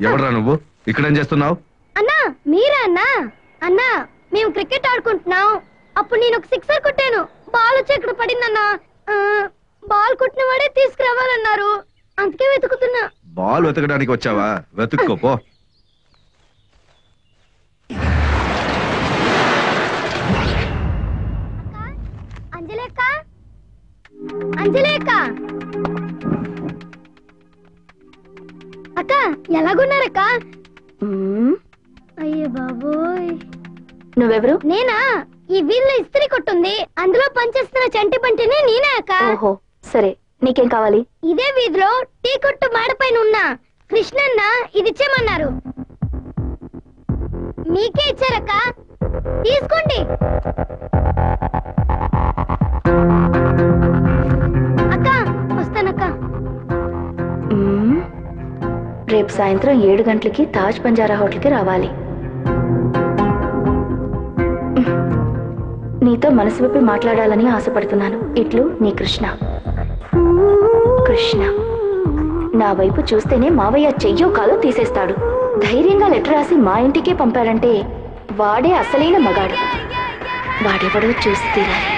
ఎవడరా నువ్వు? ఇక్కడేం చేస్తున్నావు? అన్నా మీరా అన్నా? అన్నా మేము క్రికెట్ ఆడుకుంటున్నాం. అప్పుడు నేను ఒక సిక్సర్ కొట్టాను. బాల్ వచ్చి ఇక్కడ పడిందన్నా. బాల్ కొట్టిన వాడే తీసుకురావాలన్నారు. అందుకే వెతుకుతున్నా. బాల్ వెతకడానికి వచ్చావా? వెతుక్కోపో. అంజలేక అంజలేక అక్క ఎలాగున్నారక్క? అయ్యో బాబోయ్. నువ్వెవరు? నేనా? ఈ వీధిలో ఇస్త్రీ కొట్టుంది, అందులో పనిచేస్తున్న చంటి బంటిని నేనే అక్క. ఓహో సరే, నీకేం కావాలి? ఇదే వీధిలో టీ కొట్టు మాడపైన ఉన్న కృష్ణన్న ఇది ఇచ్చేమన్నారు. మీకే ఇచ్చారక్క, తీసుకోండి. అక్క వస్తానక్క. రేపు సాయంత్రం 7 గంటలకి తాజ్ బంజారా హోటల్కి రావాలి. నీతో మనసు విప్పి మాట్లాడాలని ఆశపడుతున్నాను. ఇట్లు నీ కృష్ణ. కృష్ణ నా వైపు చూస్తేనే మావయ్య చెయ్యో కాలో తీసేస్తాడు. ధైర్యంగా లెటర్ రాసి మా ఇంటికే పంపారంటే వాడే అసలైన మగాడు. వాడెవడో చూసి తీరాలి.